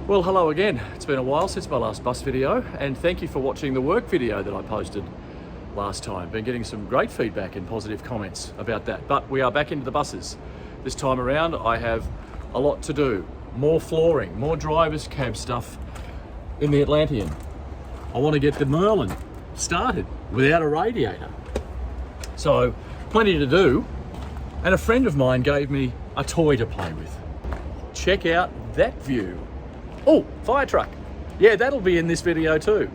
Well, hello again. It's been a while since my last bus video, and thank you for watching the work video that I posted last time. Been getting some great feedback and positive comments about that. But we are back into the buses. This time around I have a lot to do. More flooring, more driver's cab stuff in the Atlantean. I want to get the Merlin started without a radiator. So plenty to do, and a friend of mine gave me a toy to play with. Check out that view. Oh, fire truck. Yeah, that'll be in this video too.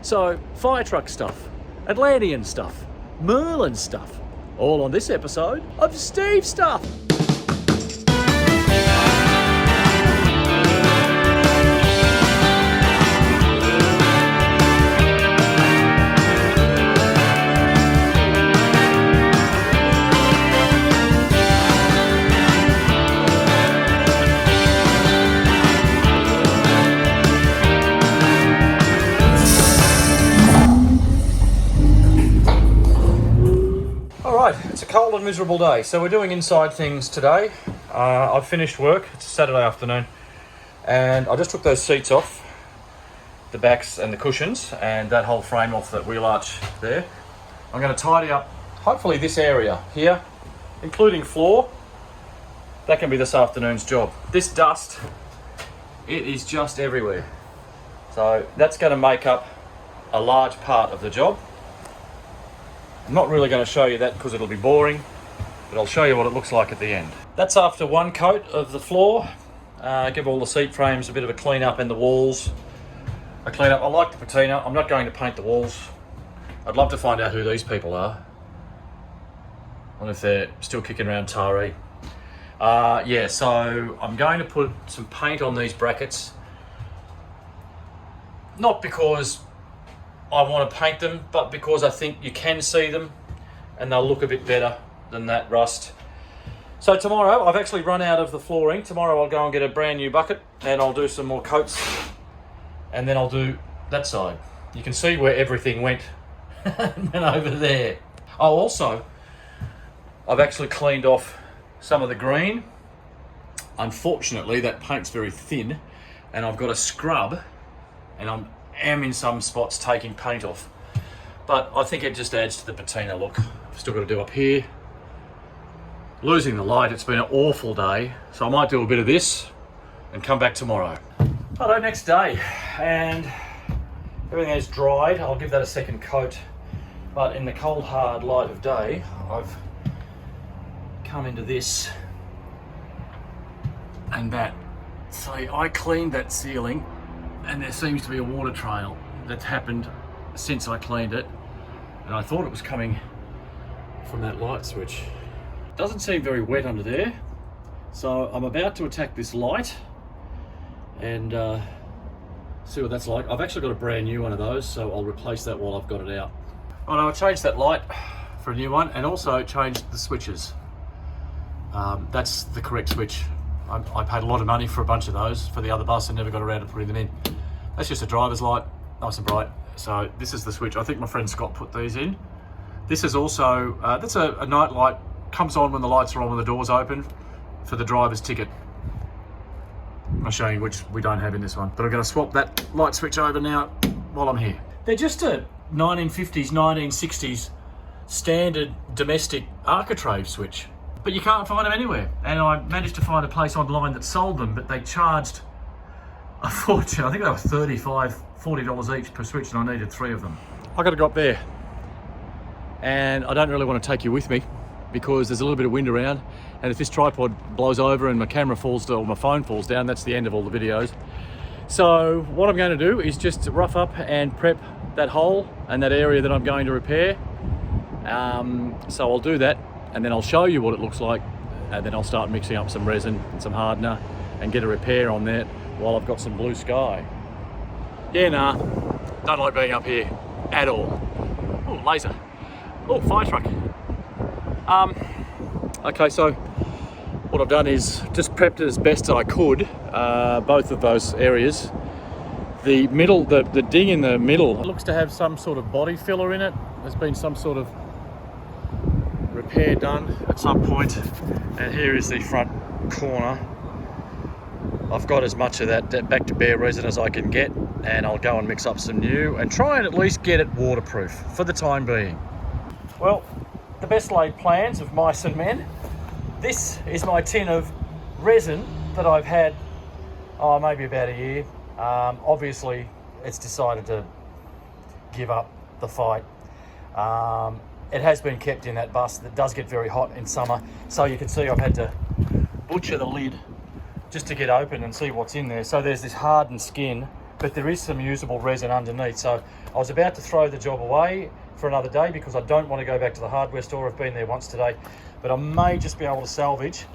So, fire truck stuff, Atlantean stuff, Merlin stuff, all on this episode of Steve Stuff. It's a cold and miserable day, so we're doing inside things today. I've finished work. It's a Saturday afternoon, and I just took those seats off, the backs and the cushions, and that whole frame off that wheel arch there. I'm going to tidy up, hopefully, this area here, including floor. That can be this afternoon's job. This dust, it is just everywhere. So that's going to make up a large part of the job. I'm not really going to show you that because it'll be boring, but I'll show you what it looks like at the end. That's after one coat of the floor. Give all the seat frames a bit of a clean up and the walls a clean up. I like the patina. I'm not going to paint the walls. I'd love to find out who these people are. I wonder if they're still kicking around Taree. Yeah, so I'm going to put some paint on these brackets. Not because I want to paint them, but because I think you can see them and they'll look a bit better than that rust. So tomorrow, I've actually run out of the flooring. Tomorrow I'll go and get a brand new bucket and I'll do some more coats, and then I'll do that side. You can see where everything went and then over there. Oh, also, I've actually cleaned off some of the green. Unfortunately, that paint's very thin, and I've got a scrub, and I'm in some spots taking paint off, but I think it just adds to the patina look. I've still got to do up here. Losing the light, it's been an awful day, so I might do a bit of this and come back tomorrow. Hello, next day, and everything is dried. I'll give that a second coat, but in the cold hard light of day, I've come into this and that. So I cleaned that ceiling, and there seems to be a water trail that's happened since I cleaned it, and I thought it was coming from that light switch. Doesn't seem very wet under there, so I'm about to attack this light and see what that's like. I've actually got a brand new one of those, so I'll replace that while I've got it out. Oh no, I changed that light for a new one, and also changed the switches. That's the correct switch. I paid a lot of money for a bunch of those for the other bus and never got around to putting them in. That's just a driver's light, nice and bright. So this is the switch. I think my friend Scott put these in. This is also, that's a night light, comes on when the lights are on when the door's open for the driver's ticket. I'll show you which we don't have in this one. But I'm going to swap that light switch over now while I'm here. They're just a 1950s, 1960s standard domestic architrave switch, but you can't find them anywhere. And I managed to find a place online that sold them, but they charged a fortune. I think they were $35, $40 each per switch, and I needed 3 of them. I got to go up there, and I don't really want to take you with me because there's a little bit of wind around, and if this tripod blows over and my camera falls down, or my phone falls down, that's the end of all the videos. So what I'm going to do is just rough up and prep that hole and that area that I'm going to repair. So I'll do that, and then I'll show you what it looks like, and then I'll start mixing up some resin and some hardener and get a repair on that while I've got some blue sky. Yeah, nah, don't like being up here at all. Oh, laser. Oh, fire truck. Okay, so what I've done is just prepped it as best that I could, both of those areas. The middle, the ding in the middle, it looks to have some sort of body filler in it. There's been some sort of repair done at some point, and here is the front corner. I've got as much of that back to bare resin as I can get, and I'll go and mix up some new and try and at least get it waterproof for the time being. Well, the best laid plans of mice and men. This is my tin of resin that I've had, maybe about a year. Obviously, it's decided to give up the fight. It has been kept in that bus that does get very hot in summer, so you can see I've had to butcher the lid just to get open and see what's in there. So there's this hardened skin, but there is some usable resin underneath. So I was about to throw the job away for another day because I don't want to go back to the hardware store. I've been there once today, but I may just be able to salvage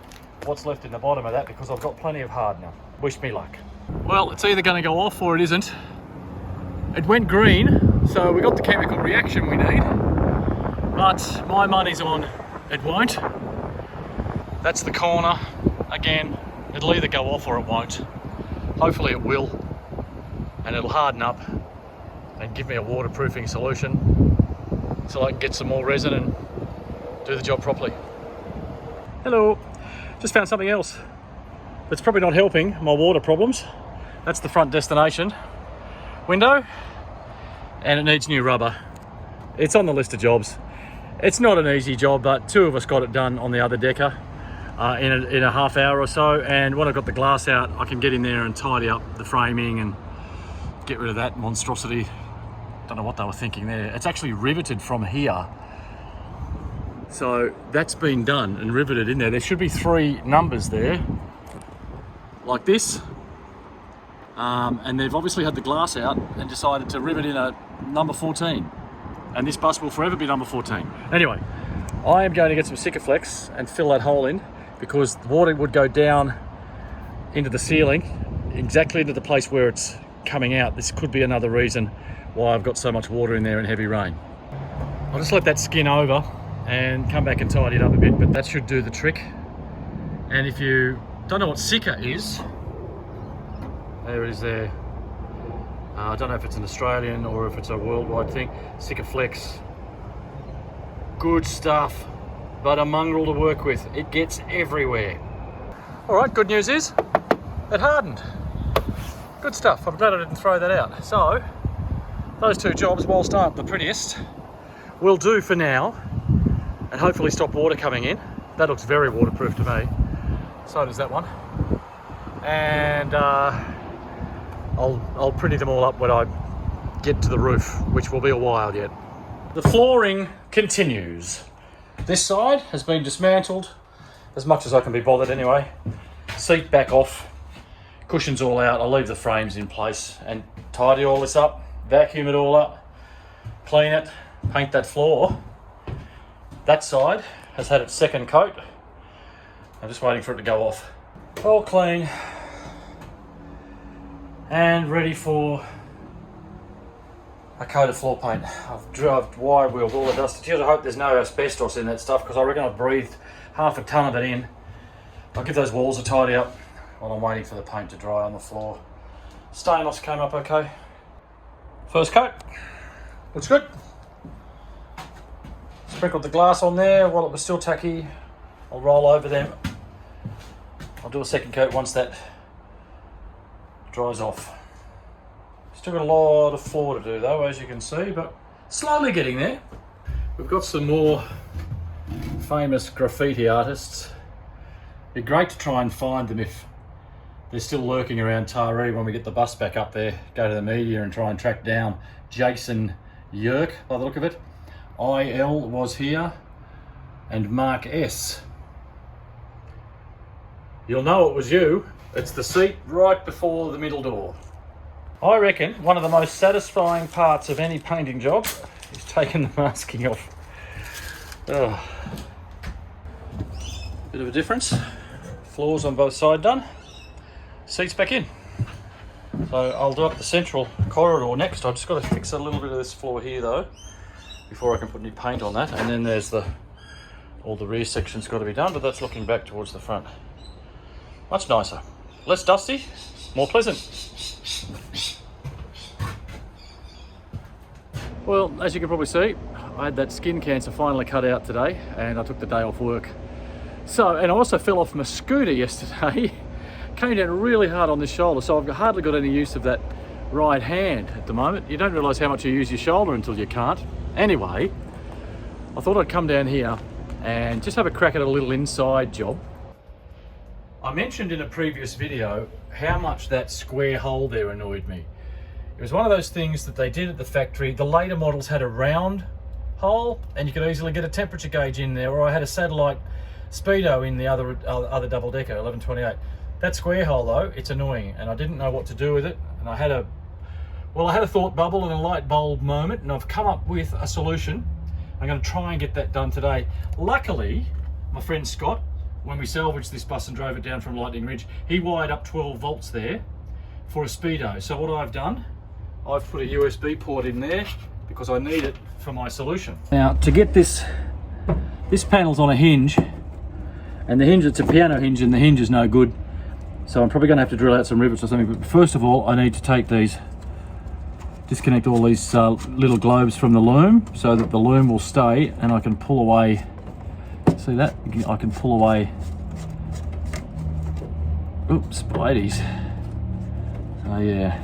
what's left in the bottom of that because I've got plenty of hardener. Wish me luck. Well, it's either going to go off or it isn't. It went green, so we got the chemical reaction we need, but my money's on it won't. That's the corner. Again, it'll either go off or it won't. Hopefully it will, and it'll harden up and give me a waterproofing solution so I can get some more resin and do the job properly. Hello, just found something else that's probably not helping my water problems. That's the front destination window, and it needs new rubber. It's on the list of jobs. It's not an easy job, but two of us got it done on the other decker in a half hour or so, and when I got the glass out, I can get in there and tidy up the framing and get rid of that monstrosity. Don't know what they were thinking there. It's actually riveted from here, so that's been done and riveted in there. There should be 3 numbers there like this, and they've obviously had the glass out and decided to rivet in a number 14, and this bus will forever be number 14. Anyway, I am going to get some Sikaflex and fill that hole in, because the water would go down into the ceiling, exactly into the place where it's coming out. This could be another reason why I've got so much water in there in heavy rain. I'll just let that skin over and come back and tidy it up a bit, but that should do the trick. And if you don't know what Sika is, there it is there. I don't know if it's an Australian or if it's a worldwide thing. Sikaflex, good stuff, but a mongrel to work with. It gets everywhere. All right, good news is it hardened. Good stuff. I'm glad I didn't throw that out. So those 2 jobs, whilst aren't the prettiest, will do for now, and hopefully stop water coming in. That looks very waterproof to me. So does that one. And I'll pretty them all up when I get to the roof, which will be a while yet. The flooring continues. This side has been dismantled as much as I can be bothered anyway. Seat back off, cushions all out. I'll leave the frames in place and tidy all this up, vacuum it all up, clean it, paint that floor. That side has had its 2nd coat. I'm just waiting for it to go off. All clean and ready for a coat of floor paint. I've wire wheeled all the dust. I hope there's no asbestos in that stuff, because I reckon I've breathed half a ton of it in. I'll give those walls a tidy up while I'm waiting for the paint to dry on the floor. Stainless came up okay. First coat, looks good. Sprinkled the glass on there while it was still tacky. I'll roll over them. I'll do a 2nd coat once that dries off. Still got a lot of floor to do though, as you can see, but slowly getting there. We've got some more famous graffiti artists. It'd be great to try and find them if they're still lurking around Taree when we get the bus back up there. Go to the media and try and track down Jason Yerk by the look of it. IL was here, and Mark S. You'll know it was you. It's the seat right before the middle door. I reckon one of the most satisfying parts of any painting job is taking the masking off. Oh. Bit of a difference. Floors on both sides done. Seats back in. So I'll do up the central corridor next. I've just got to fix a little bit of this floor here though, before I can put any paint on that. And then there's all the rear section's got to be done, but that's looking back towards the front. Much nicer. Less dusty, more pleasant. Well, as you can probably see, I had that skin cancer finally cut out today, and I took the day off work. So, and I also fell off my scooter yesterday, came down really hard on this shoulder, so I've hardly got any use of that right hand at the moment. You don't realise how much you use your shoulder until you can't. Anyway, I thought I'd come down here and just have a crack at a little inside job. I mentioned in a previous video how much that square hole there annoyed me. It was one of those things that they did at the factory. The later models had a round hole and you could easily get a temperature gauge in there, or I had a satellite speedo in the other double decker 1128. That square hole though, it's annoying, and I didn't know what to do with it, and I had a thought bubble and a light bulb moment, and I've come up with a solution. I'm going to try and get that done today. Luckily, my friend Scott, when we salvaged this bus and drove it down from Lightning Ridge, he wired up 12 volts there for a speedo. So what I've done, I've put a USB port in there because I need it for my solution. Now, to get this panel's on a hinge, and the hinge, it's a piano hinge, and the hinge is no good. So I'm probably going to have to drill out some rivets or something. But first of all, I need to take these, disconnect all these little globes from the loom so that the loom will stay, and I can pull away. See that? I can pull away. Oops, spidey's. So yeah,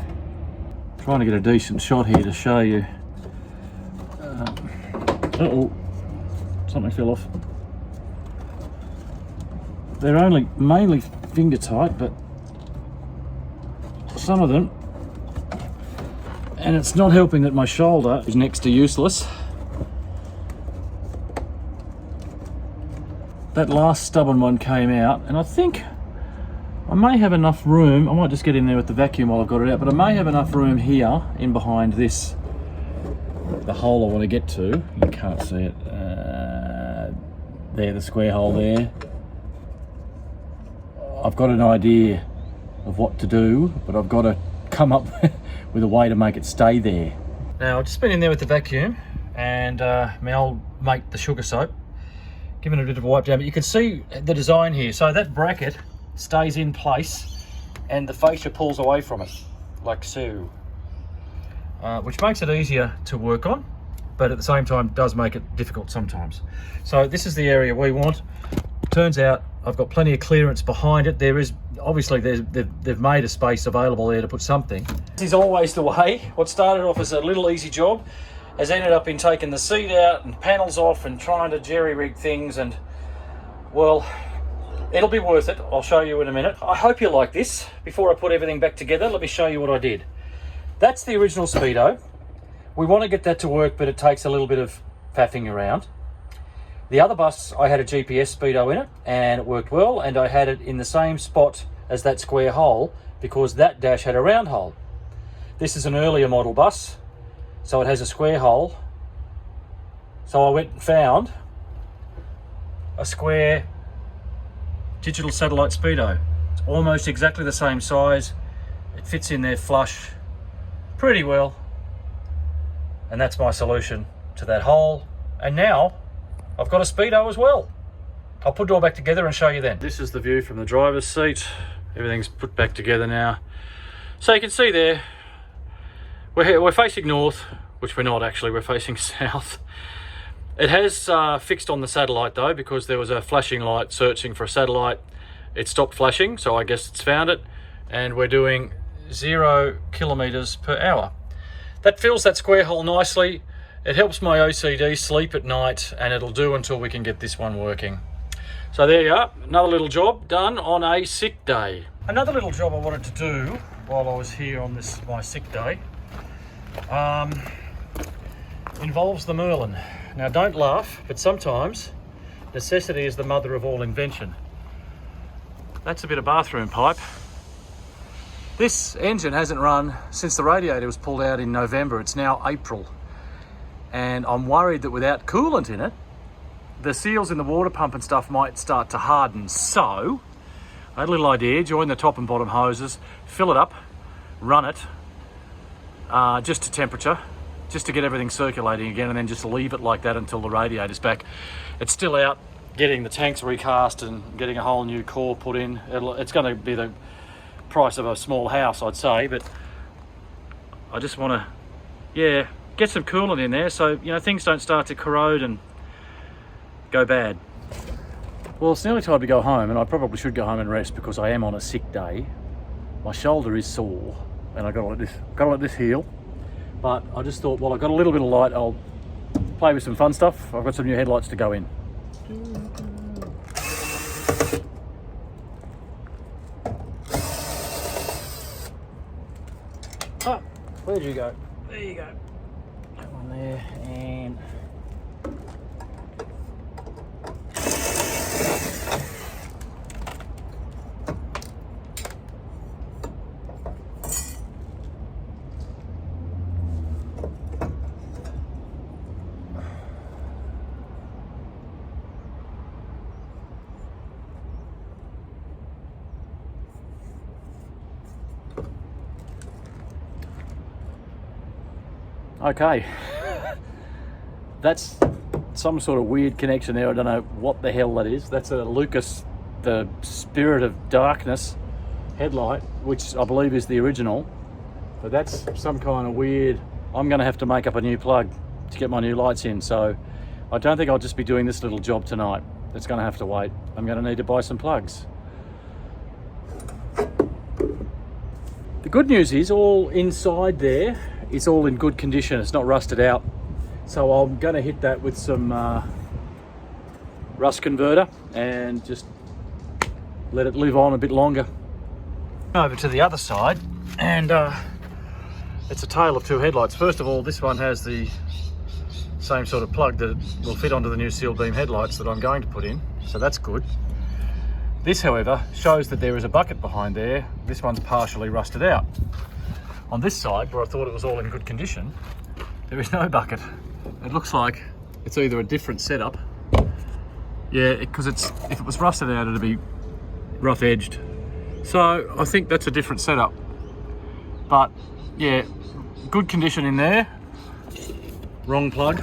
trying to get a decent shot here to show you. Uh-oh, something fell off. They're only mainly finger tight, but some of them, and it's not helping that my shoulder is next to useless. That last stubborn one came out, and I think I may have enough room. I might just get in there with the vacuum while I've got it out, but I may have enough room here in behind this, the hole I want to get to. You can't see it. There, the square hole there. I've got an idea of what to do, but I've got to come up with a way to make it stay there. Now, I've just been in there with the vacuum and my old mate, the sugar soap, giving it a bit of a wipe down, but you can see the design here. So that bracket stays in place and the fascia pulls away from it, like so, which makes it easier to work on, but at the same time does make it difficult sometimes. So this is the area we want. Turns out I've got plenty of clearance behind it. There is, obviously they've made a space available there to put something. This is always the way. What started off as a little easy job has ended up in taking the seat out and panels off and trying to jerry-rig things, and well, it'll be worth it. I'll show you in a minute. I hope you like this. Before I put everything back together, let me show you what I did. That's the original speedo. We want to get that to work, but it takes a little bit of faffing around. The other bus, I had a GPS speedo in it and it worked well, and I had it in the same spot as that square hole because that dash had a round hole. This is an earlier model bus, so it has a square hole. So I went and found a square digital satellite speedo. It's almost exactly the same size. It fits in there flush pretty well. And that's my solution to that hole. And now I've got a speedo as well. I'll put it all back together and show you then. This is the view from the driver's seat. Everything's put back together now. So you can see there, we're facing north, which we're not actually, we're facing south. It has fixed on the satellite though, because there was a flashing light searching for a satellite. It stopped flashing, so I guess it's found it. And we're doing 0 kilometers per hour. That fills that square hole nicely. It helps my OCD sleep at night, and it'll do until we can get this one working. So there you are, another little job done on a sick day. Another little job I wanted to do while I was here on this my sick day involves the Merlin. Now don't laugh, but sometimes necessity is the mother of all invention. That's a bit of bathroom pipe. This engine hasn't run since the radiator was pulled out in November. It's now April. And I'm worried that without coolant in it, the seals in the water pump and stuff might start to harden. So I had a little idea: join the top and bottom hoses, fill it up, run it just to temperature, just to get everything circulating again, and then just leave it like that until the radiator's back. It's still out getting the tanks recast and getting a whole new core put in. It's going to be the price of a small house, I'd say, but I just want to, get some coolant in there so, things don't start to corrode and go bad. Well, it's nearly time to go home, and I probably should go home and rest because I am on a sick day. My shoulder is sore, and I gotta let this heal. But I just thought, well, I've got a little bit of light, I'll play with some fun stuff. I've got some new headlights to go in. Ah, where'd you go? There you go. That one there, and okay. That's some sort of weird connection there. I don't know what the hell that is. That's a Lucas, the Spirit of Darkness headlight, which I believe is the original. But that's some kind of weird... I'm going to have to make up a new plug to get my new lights in. So I don't think I'll just be doing this little job tonight. It's going to have to wait. I'm going to need to buy some plugs. The good news is all inside there, it's all in good condition. It's not rusted out. So I'm going to hit that with some rust converter and just let it live on a bit longer. Over to the other side, and it's a tale of two headlights. First of all, this one has the same sort of plug that will fit onto the new seal beam headlights that I'm going to put in, so that's good. This, however, shows that there is a bucket behind there. This one's partially rusted out. On this side, where I thought it was all in good condition, there is no bucket. It looks like it's either a different setup. Yeah, because if it was rusted out, it'd be rough edged. So I think that's a different setup. But yeah, good condition in there. Wrong plug.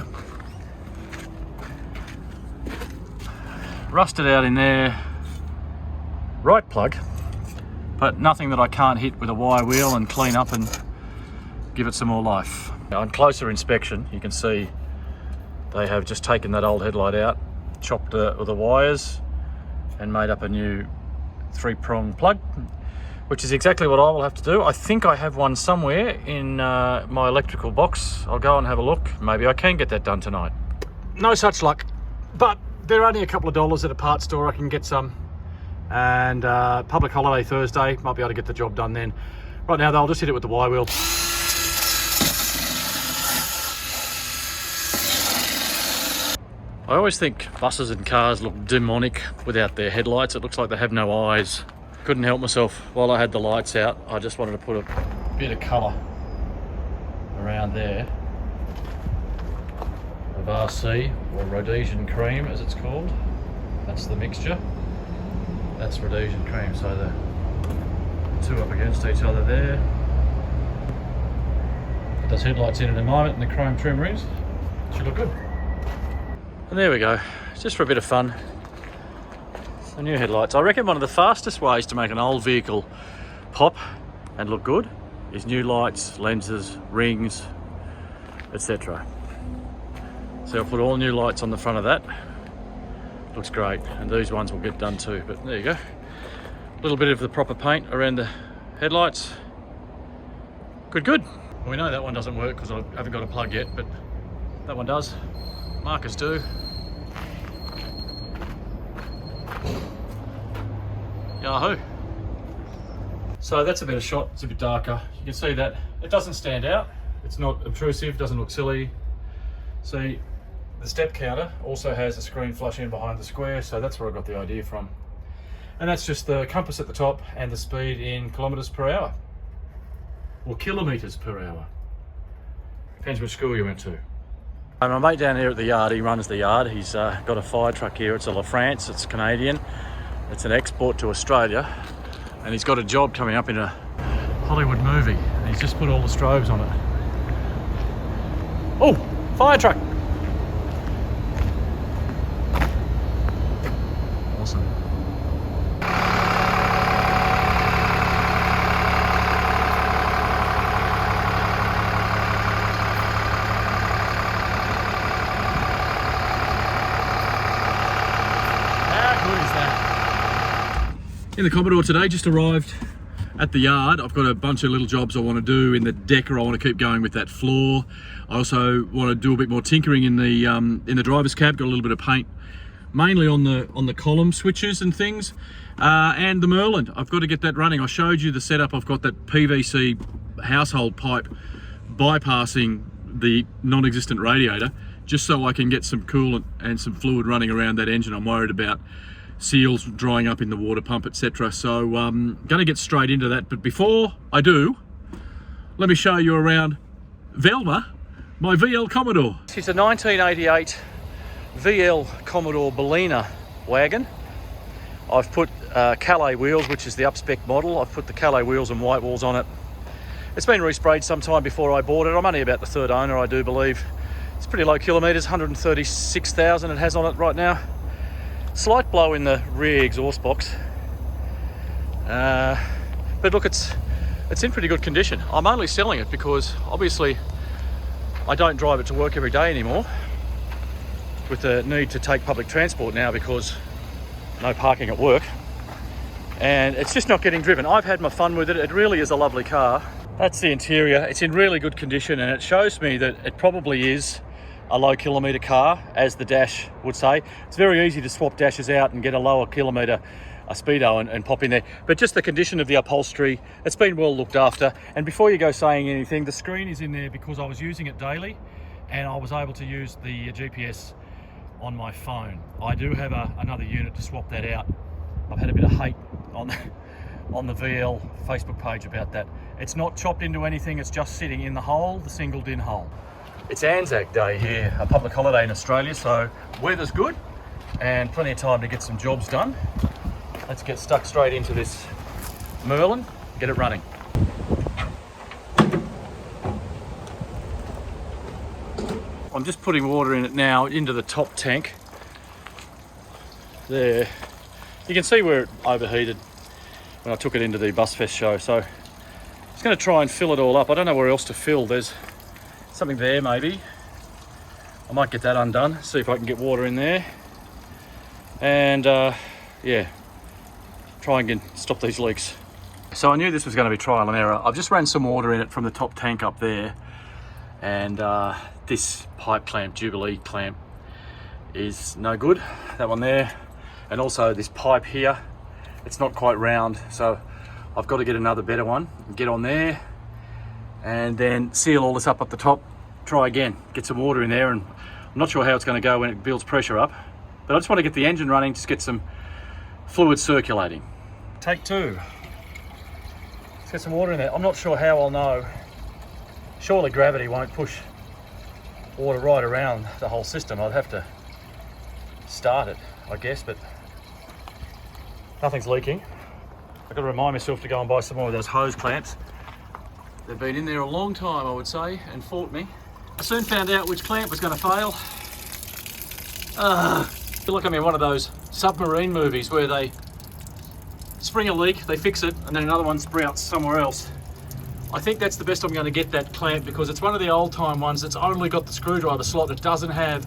Rusted out in there. Right plug. But nothing that I can't hit with a wire wheel and clean up and give it some more life. Now, on closer inspection, you can see they have just taken that old headlight out, chopped the wires and made up a new 3-prong plug, which is exactly what I will have to do. I think I have one somewhere in my electrical box. I'll go and have a look. Maybe I can get that done tonight. No such luck, but they're only a couple of dollars at a parts store. I can get some. And public holiday Thursday, might be able to get the job done then. Right now though, I'll just hit it with the wire wheel. I always think buses and cars look demonic without their headlights. It looks like they have no eyes. Couldn't help myself. While I had the lights out, I just wanted to put a bit of colour around there of RC, or Rhodesian cream as it's called. That's the mixture. That's Rhodesian cream, so the two up against each other there. Put those headlights in a moment and the chrome trim rings. Should look good. And there we go, just for a bit of fun. The new headlights. I reckon one of the fastest ways to make an old vehicle pop and look good is new lights, lenses, rings, etc. So I'll put all new lights on the front of that. Looks great, and these ones will get done too, but there you go. A little bit of the proper paint around the headlights. Good. Well, we know that one doesn't work because I haven't got a plug yet, but that one does. Markers do. Yahoo! So that's a better shot. It's a bit darker. You can see that it doesn't stand out. It's not obtrusive, doesn't look silly. See, the step counter also has a screen flush in behind the square, so that's where I got the idea from. And that's just the compass at the top and the speed in kilometres per hour. Or kilometres per hour. Depends which school you went to. My mate down here at the yard, he runs the yard. He's got a fire truck here. It's a La France, it's Canadian. It's an export to Australia. And he's got a job coming up in a Hollywood movie. And he's just put all the strobes on it. Oh, fire truck. Awesome. How good is In the Commodore today, just arrived at the yard. I've got a bunch of little jobs I want to do in the deck, or I want to keep going with that floor. I also want to do a bit more tinkering in the driver's cab. Got a little bit of paint, mainly on the column switches and things, and the Merlin. I've got to get that running. I showed you the setup. I've got that PVC household pipe bypassing the non-existent radiator, just so I can get some coolant and some fluid running around that engine. I'm worried about seals drying up in the water pump, etc. So going to get straight into that. But before I do, let me show you around Velma, my VL Commodore. It's a 1988 VL Commodore Bellina wagon. I've put Calais wheels, which is the up-spec model. I've put the Calais wheels and white walls on it. It's been resprayed some time before I bought it. I'm only about the third owner, I do believe. It's pretty low kilometres, 136,000 it has on it right now. Slight blow in the rear exhaust box, but look, it's in pretty good condition. I'm only selling it because obviously I don't drive it to work every day anymore, with the need to take public transport now because no parking at work, and it's just not getting driven. I've had my fun with it. It really is a lovely car. That's the interior. It's in really good condition, and it shows me that it probably is a low kilometre car, as the dash would say. It's very easy to swap dashes out and get a lower kilometre speedo and pop in there. But just the condition of the upholstery, it's been well looked after. And before you go saying anything, the screen is in there because I was using it daily and I was able to use the GPS on my phone. I do have another unit to swap that out. I've had a bit of hate on the VL Facebook page about that. It's not chopped into anything, it's just sitting in the hole, the single din hole. It's Anzac Day here, a public holiday in Australia, so weather's good and plenty of time to get some jobs done. Let's get stuck straight into this Merlin, get it running. I'm just putting water in it now into the top tank. There. You can see where it overheated when I took it into the Busfest show, so I'm just going to try and fill it all up. I don't know where else to fill. There's something there maybe. I might get that undone, see if I can get water in there, and yeah, try and stop these leaks. So I knew this was going to be trial and error. I've just ran some water in it from the top tank up there, and this pipe clamp, Jubilee clamp, is no good. That one there, and also this pipe here, it's not quite round, so I've got to get another better one, get on there, and then seal all this up at the top, try again, get some water in there, and I'm not sure how it's going to go when it builds pressure up, but I just want to get the engine running, just get some fluid circulating. Take two. Let's get some water in there. I'm not sure how I'll know. Surely gravity won't push water right around the whole system. I'd have to start it, I guess, but nothing's leaking. I've got to remind myself to go and buy some more of those hose clamps. They've been in there a long time, I would say, and fought me. I soon found out which clamp was going to fail. I feel like I'm in one of those submarine movies where they spring a leak, they fix it, and then another one sprouts somewhere else. I think that's the best I'm going to get that clamp, because it's one of the old time ones that's only got the screwdriver slot. It doesn't have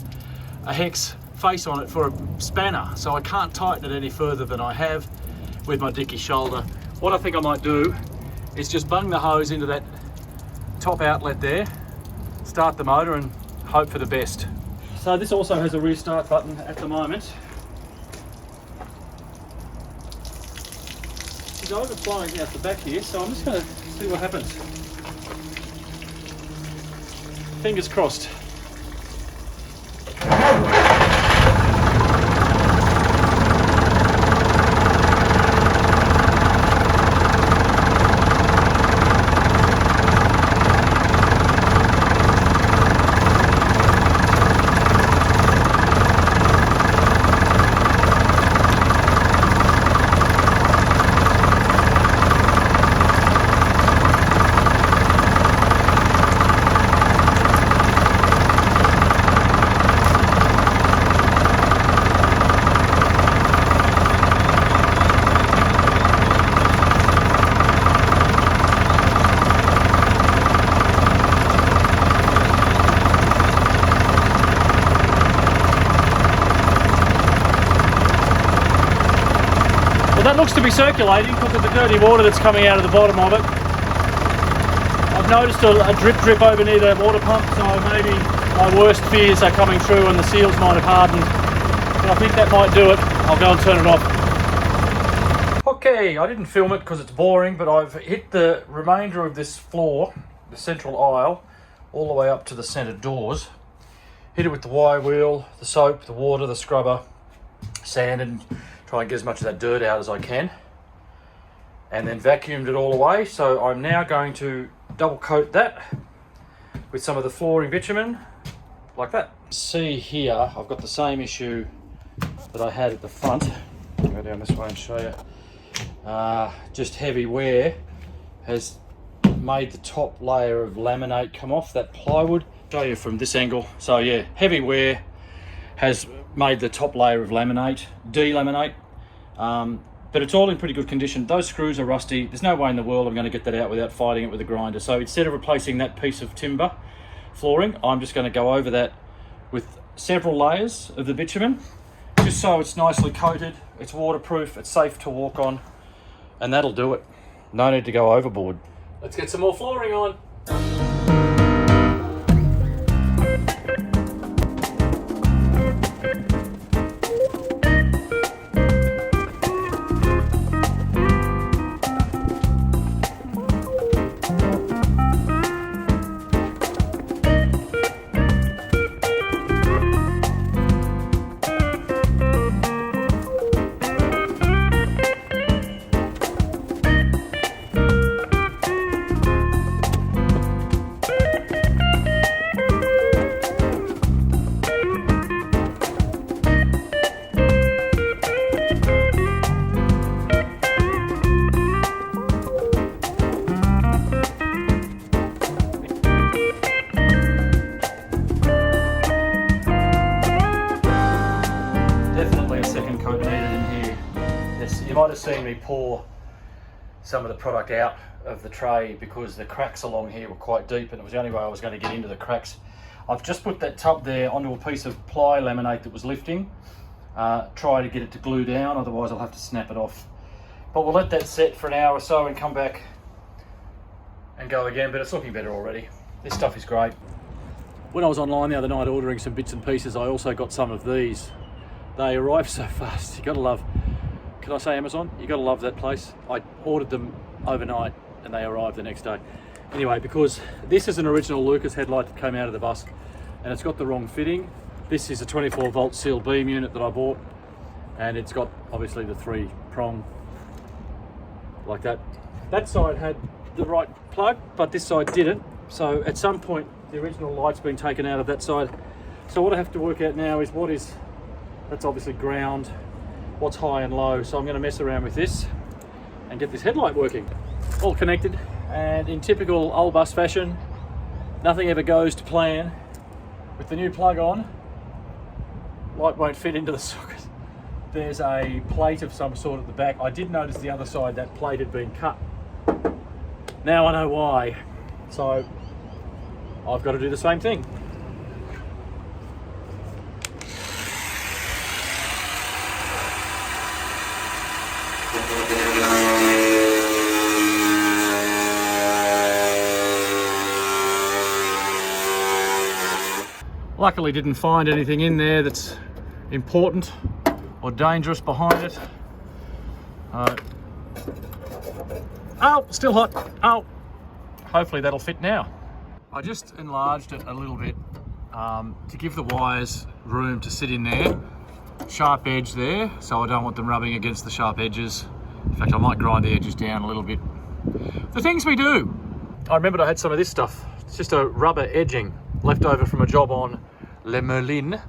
a hex face on it for a spanner, so I can't tighten it any further than I have with my dicky shoulder. What I think I might do is just bung the hose into that top outlet there, start the motor and hope for the best. So this also has a restart button at the moment. It's overflowing out the back here, so I'm just going to see what happens. Fingers crossed. looks to be circulating because of the dirty water that's coming out of the bottom of it. I've noticed a drip over near the water pump, so maybe my worst fears are coming true and the seals might have hardened. But I think that might do it. I'll go and turn it off. Okay, I didn't film it because it's boring, but I've hit the remainder of this floor, the central aisle, all the way up to the centre doors. Hit it with the Y wheel, the soap, the water, the scrubber, sand, and try and get as much of that dirt out as I can. And then vacuumed it all away. So I'm now going to double coat that with some of the flooring bitumen, like that. See here, I've got the same issue that I had at the front. I'll go down this way and show you. Just heavy wear has made the top layer of laminate come off that plywood. Show you from this angle. So yeah, heavy wear has made the top layer of laminate delaminate, but it's all in pretty good condition. Those screws are rusty. There's no way in the world I'm going to get that out without fighting it with a grinder. So instead of replacing that piece of timber flooring, I'm just going to go over that with several layers of the bitumen, just so it's nicely coated, it's waterproof, it's safe to walk on, and that'll do it. No need to go overboard. Let's get some more flooring on. You might have seen me pour some of the product out of the tray because the cracks along here were quite deep and it was the only way I was going to get into the cracks. I've just put that tub there onto a piece of ply laminate that was lifting. Try to get it to glue down, otherwise I'll have to snap it off. But we'll let that set for an hour or so and come back and go again, but it's looking better already. This stuff is great. When I was online the other night ordering some bits and pieces, I also got some of these. They arrive so fast. You gotta love, can I say Amazon? You gotta love that place. I ordered them overnight and they arrived the next day. Anyway, because this is an original Lucas headlight that came out of the bus and it's got the wrong fitting. This is a 24 volt sealed beam unit that I bought and it's got obviously the 3 prong like that. That side had the right plug, but this side didn't. So at some point the original light's been taken out of that side. So what I have to work out now is that's obviously ground, what's high and low. So I'm going to mess around with this and get this headlight working. All connected, and in typical old bus fashion, nothing ever goes to plan. With the new plug on, light won't fit into the socket. There's a plate of some sort at the back. I did notice the other side, that plate had been cut. Now I know why. So I've got to do the same thing. Luckily didn't find anything in there that's important or dangerous behind it. Oh, still hot. Oh, hopefully that'll fit now. I just enlarged it a little bit to give the wires room to sit in there. Sharp edge there, so I don't want them rubbing against the sharp edges. In fact, I might grind the edges down a little bit. The things we do. I remembered I had some of this stuff. It's just a rubber edging left over from a job on Le Merlin,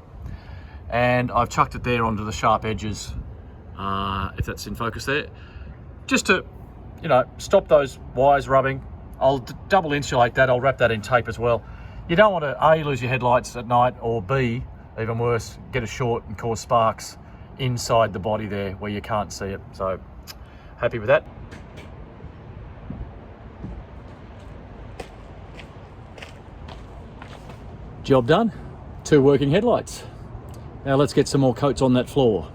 and I've chucked it there onto the sharp edges, if that's in focus there, just to, stop those wires rubbing. I'll double insulate that. I'll wrap that in tape as well. You don't want to A, lose your headlights at night, or B, even worse, get a short and cause sparks inside the body there where you can't see it. So happy with that. Job done. 2 working headlights. Now let's get some more coats on that floor.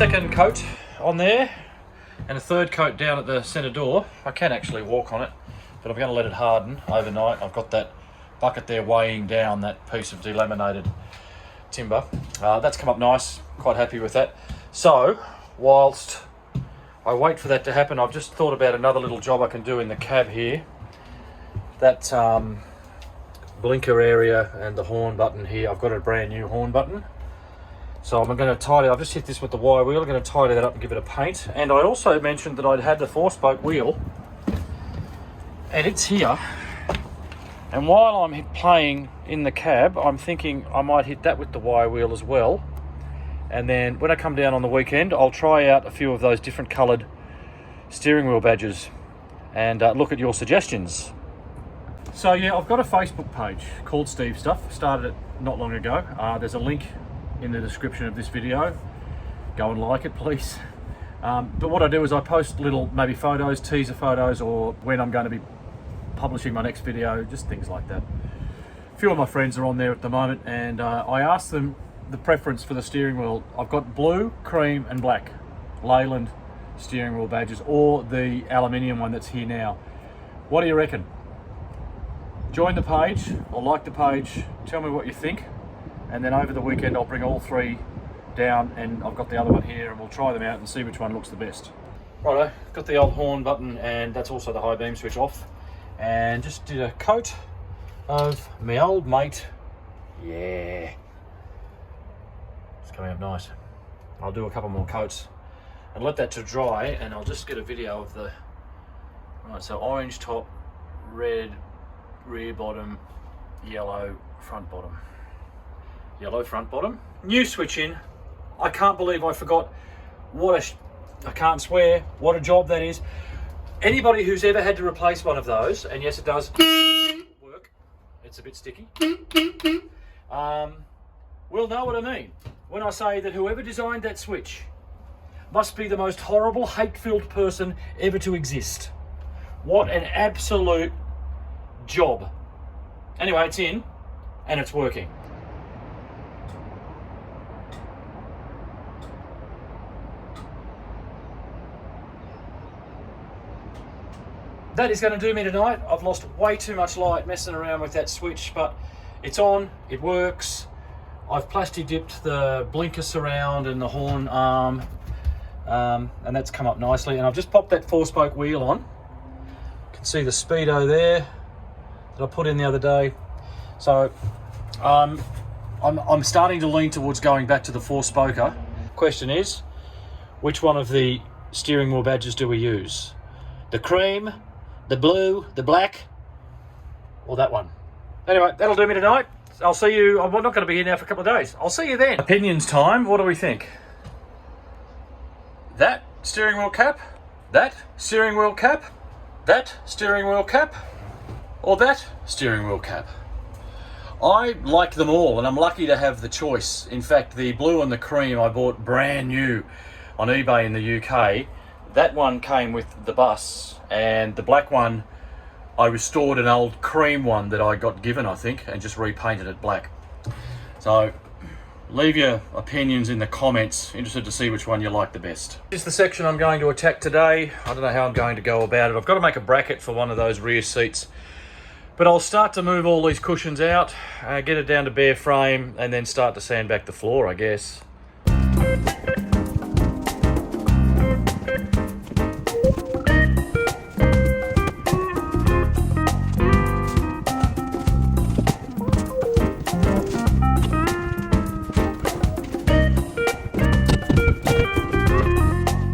second coat on there and a third coat down at the centre door. I can actually walk on it, but I'm going to let it harden overnight. I've got that bucket there weighing down that piece of delaminated timber. That's come up nice, quite happy with that. So whilst I wait for that to happen, I've just thought about another little job I can do in the cab here. That blinker area and the horn button here, I've got a brand new horn button. So I'm going to tidy, I've just hit this with the wire wheel, I'm going to tidy that up and give it a paint. And I also mentioned that I'd had the 4-spoke wheel, and it's here. And while I'm playing in the cab, I'm thinking I might hit that with the wire wheel as well. And then when I come down on the weekend, I'll try out a few of those different coloured steering wheel badges and look at your suggestions. So yeah, I've got a Facebook page called Steve Stuff. Started it not long ago. There's a link in the description of this video. Go and like it, please. But what I do is I post little maybe photos, teaser photos, or when I'm going to be publishing my next video, just things like that. A few of my friends are on there at the moment, and I asked them the preference for the steering wheel. I've got blue, cream and black Leyland steering wheel badges, or the aluminium one that's here now. What do you reckon? Join the page or like the page, tell me what you think, and then over the weekend I'll bring all three down, and I've got the other one here, and we'll try them out and see which one looks the best. Righto, got the old horn button, and that's also the high beam switch off, and just did a coat of my old mate. Yeah, it's coming up nice. I'll do a couple more coats and let that to dry, and I'll just get a video of the, right, so orange top, red rear bottom, yellow front bottom. Yellow front bottom. New switch in. I can't believe I forgot what I can't swear, what a job that is. Anybody who's ever had to replace one of those, and yes it does work, it's a bit sticky, will know what I mean when I say that whoever designed that switch must be the most horrible, hate-filled person ever to exist. What an absolute job. Anyway, it's in and it's working. That is going to do me tonight. I've lost way too much light messing around with that switch, but it's on, it works. I've plastic dipped the blinker surround and the horn arm, and that's come up nicely. And I've just popped that 4-spoke wheel on. You can see the speedo there that I put in the other day. So I'm starting to lean towards going back to the 4-spoker. Question is, which one of the steering wheel badges do we use? The cream, the blue, the black, or that one? Anyway, that'll do me tonight. I'll see you. I'm not going to be here now for a couple of days. I'll see you then. Opinions time. What do we think? That steering wheel cap, that steering wheel cap, that steering wheel cap, or that steering wheel cap? I like them all, and I'm lucky to have the choice. In fact, the blue and the cream I bought brand new on eBay in the UK. That one came with the bus, and the black one, I restored an old cream one that I got given, I think, and just repainted it black. So leave your opinions in the comments. Interested to see which one you like the best. This is the section I'm going to attack today. I don't know how I'm going to go about it. I've got to make a bracket for one of those rear seats, but I'll start to move all these cushions out, get it down to bare frame, and then start to sand back the floor, I guess.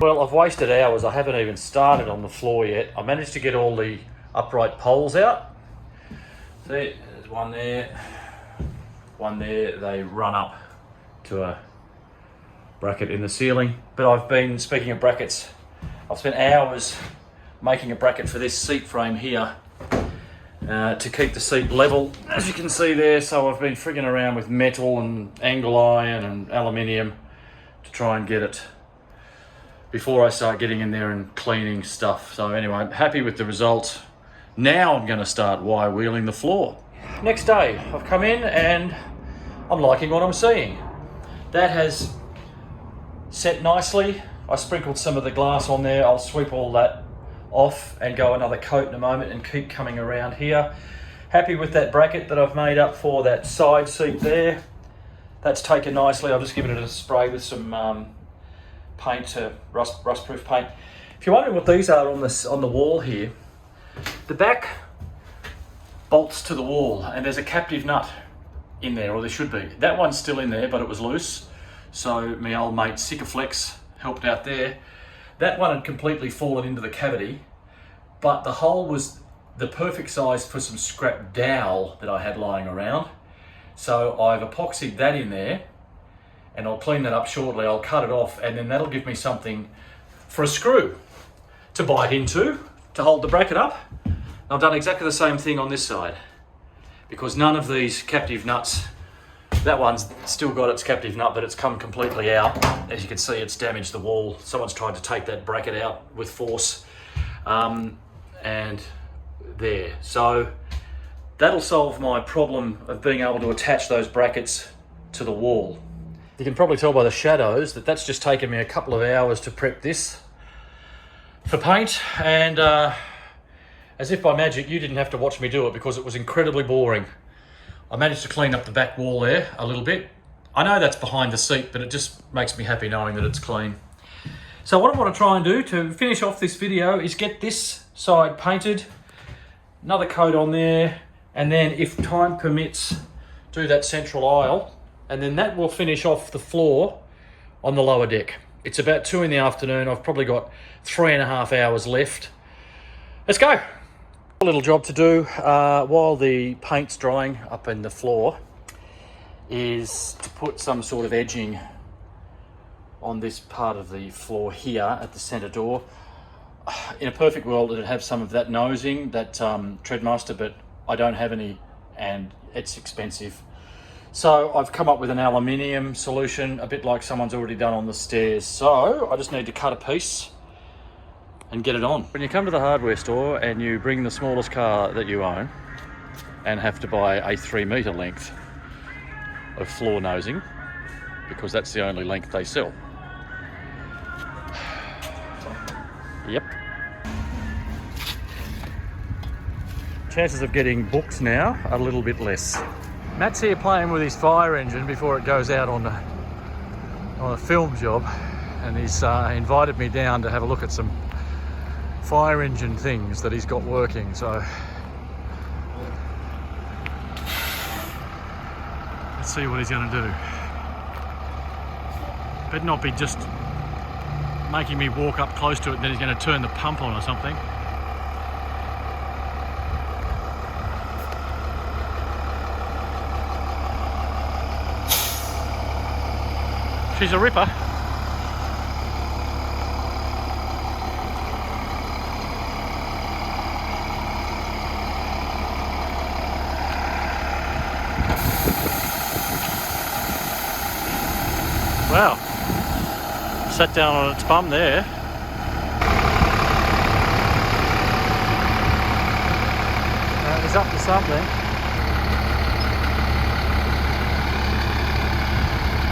Well, I've wasted hours. I haven't even started on the floor yet. I managed to get all the upright poles out. See, there's one there, they run up to a bracket in the ceiling. But I've been, speaking of brackets, I've spent hours making a bracket for this seat frame here to keep the seat level, as you can see there. So I've been frigging around with metal and angle iron and aluminium to try and get it before I start getting in there and cleaning stuff. So anyway, I'm happy with the result. Now I'm going to start wire wheeling the floor. Next day, I've come in and I'm liking what I'm seeing. That has set nicely. I sprinkled some of the glass on there. I'll sweep all that off and go another coat in a moment and keep coming around here. Happy with that bracket that I've made up for that side seat there. That's taken nicely. I've just given it a spray with some paint, rust-proof paint. If you're wondering what these are on the wall here, the back bolts to the wall and there's a captive nut in there, or there should be. That one's still in there, but it was loose. So my old mate Sikaflex helped out there. That one had completely fallen into the cavity, but the hole was the perfect size for some scrap dowel that I had lying around. So I've epoxied that in there, and I'll clean that up shortly. I'll cut it off, and then that'll give me something for a screw to bite into to hold the bracket up. I've done exactly the same thing on this side, because none of these captive nuts, that one's still got its captive nut, but it's come completely out. As you can see, it's damaged the wall. Someone's tried to take that bracket out with force, and there. So that'll solve my problem of being able to attach those brackets to the wall. You can probably tell by the shadows that that's just taken me a couple of hours to prep this for paint, and as if by magic, you didn't have to watch me do it because it was incredibly boring. I managed to clean up the back wall there a little bit. I know that's behind the seat, but it just makes me happy knowing that it's clean. So what I want to try and do to finish off this video is get this side painted, another coat on there, and then if time permits, do that central aisle, and then that will finish off the floor on the lower deck. It's about 2 in the afternoon. I've probably got 3.5 hours left. Let's go. A little job to do while the paint's drying up in the floor is to put some sort of edging on this part of the floor here at the center door. In a perfect world, it'd have some of that nosing, that Treadmaster, but I don't have any and it's expensive. So I've come up with an aluminium solution, a bit like someone's already done on the stairs. So I just need to cut a piece and get it on. When you come to the hardware store and you bring the smallest car that you own and have to buy a 3 meter length of floor nosing, because that's the only length they sell. Yep. Chances of getting booked now are a little bit less. Matt's here playing with his fire engine before it goes out on a film job, and he's invited me down to have a look at some fire engine things that he's got working. So let's see what he's going to do. Better not be just making me walk up close to it and then he's going to turn the pump on or something. She's a ripper. Wow, sat down on its bum there. It's up to something.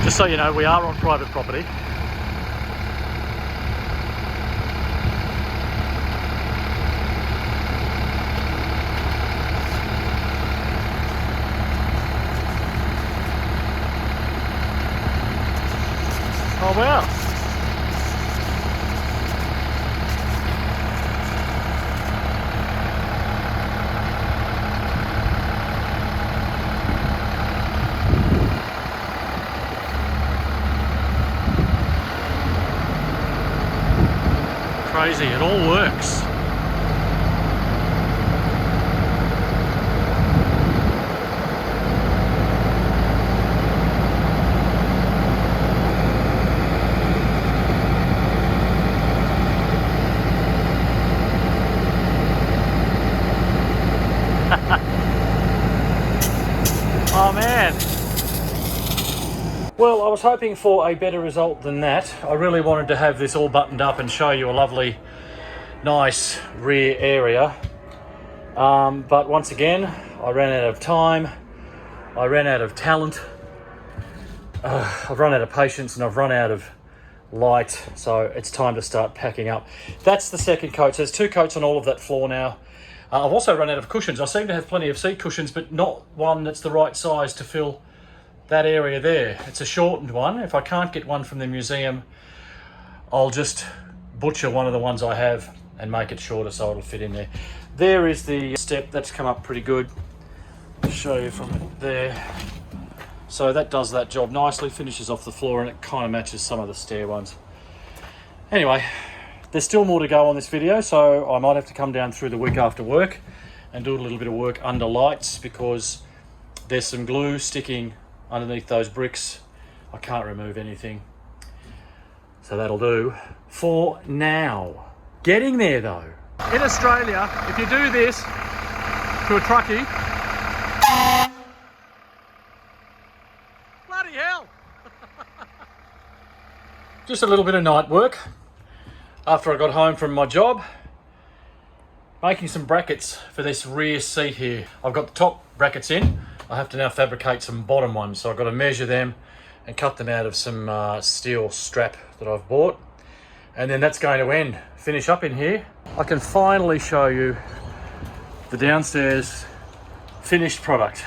Just so you know, we are on private property. Oh wow. Crazy, it all works. Oh man. Well, I was hoping for a better result than that. I really wanted to have this all buttoned up and show you a lovely, nice rear area. But once again, I ran out of time. I ran out of talent. I've run out of patience, and I've run out of light, so it's time to start packing up. That's the second coat. There's 2 coats on all of that floor now. I've also run out of cushions. I seem to have plenty of seat cushions, but not one that's the right size to fill that area there. It's a shortened one. If I can't get one from the museum, I'll just butcher one of the ones I have and make it shorter so it'll fit in there. There is the step. That's come up pretty good. I'll show you from there. So that does that job nicely, finishes off the floor, and it kind of matches some of the stair ones. Anyway, there's still more to go on this video, so I might have to come down through the week after work and do a little bit of work under lights, because there's some glue sticking underneath those bricks. I can't remove anything, so that'll do for now. Getting there though. In Australia, if you do this to a truckie, bloody hell! Just a little bit of night work after I got home from my job, making some brackets for this rear seat here. I've got the top brackets in. I have to now fabricate some bottom ones, so I've got to measure them and cut them out of some steel strap that I've bought, and then that's going to finish up in here. I can finally show you the downstairs finished product.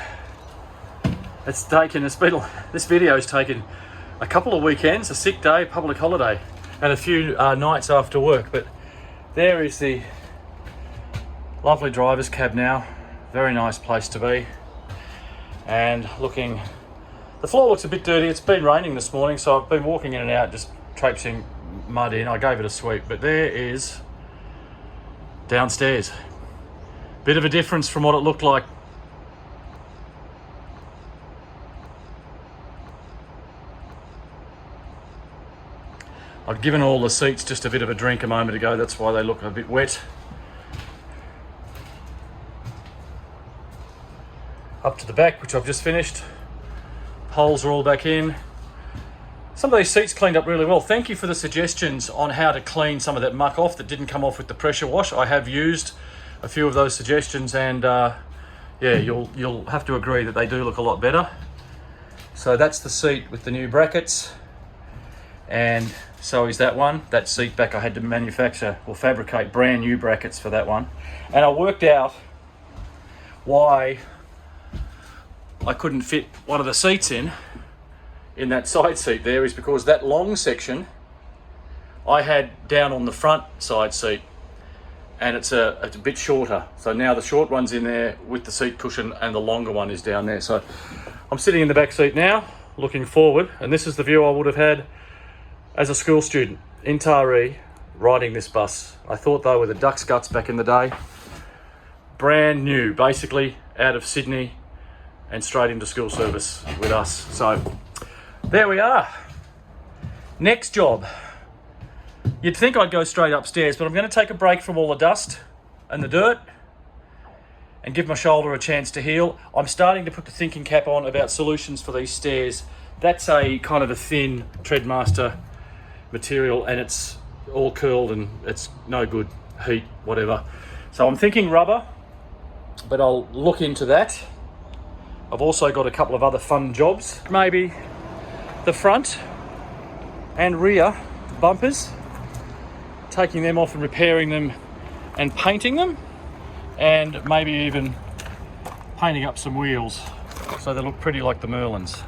This video's taken a couple of weekends, a sick day, public holiday, and a few nights after work, but there is the lovely driver's cab now. Very nice place to be. And the floor looks a bit dirty. It's been raining this morning, so I've been walking in and out, just traipsing mud in. I gave it a sweep, but there is downstairs. Bit of a difference from what it looked like. I'd given all the seats just a bit of a drink a moment ago, that's why they look a bit wet. Up to the back, which I've just finished. Holes are all back in. Some of these seats cleaned up really well. Thank you for the suggestions on how to clean some of that muck off that didn't come off with the pressure wash. I have used a few of those suggestions, and yeah, you'll have to agree that they do look a lot better. So that's the seat with the new brackets, and so is that one. That seat back I had to manufacture or fabricate brand new brackets for that one. And I worked out why I couldn't fit one of the seats in that side seat there, is because that long section I had down on the front side seat, and it's a bit shorter. So now the short one's in there with the seat cushion, and the longer one is down there. So I'm sitting in the back seat now, looking forward, and this is the view I would have had as a school student in Taree riding this bus. I thought they were the duck's guts back in the day. Brand new, basically out of Sydney and straight into school service with us. So there we are. Next job. You'd think I'd go straight upstairs, but I'm going to take a break from all the dust and the dirt and give my shoulder a chance to heal. I'm starting to put the thinking cap on about solutions for these stairs. That's a kind of a thin Treadmaster material, and it's all curled and it's no good heat, whatever. So I'm thinking rubber, but I'll look into that. I've also got a couple of other fun jobs. Maybe the front and rear bumpers, taking them off and repairing them and painting them, and maybe even painting up some wheels so they look pretty like the Merlins.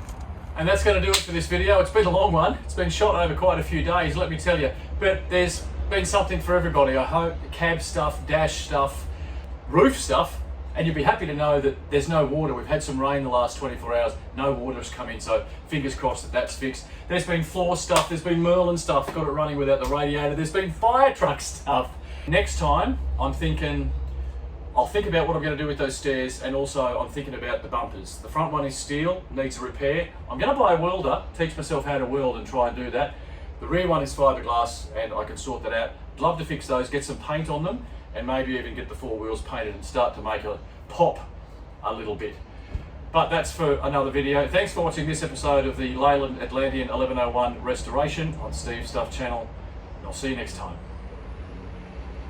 And that's going to do it for this video. It's been a long one. It's been shot over quite a few days, let me tell you. But there's been something for everybody. I hope cab stuff, dash stuff, roof stuff. And you'll be happy to know that there's no water. We've had some rain the last 24 hours. No water has come in, so fingers crossed that that's fixed. There's been floor stuff. There's been Merlin stuff. Got it running without the radiator. There's been fire truck stuff. Next time, I'll think about what I'm going to do with those stairs, and also I'm thinking about the bumpers. The front one is steel, needs a repair. I'm going to buy a welder, teach myself how to weld and try and do that. The rear one is fiberglass, and I can sort that out. I'd love to fix those, get some paint on them, and maybe even get the four wheels painted and start to make a pop a little bit. But that's for another video. Thanks for watching this episode of the Leyland Atlantean 1101 restoration on Steve's Stuff channel, and I'll see you next time.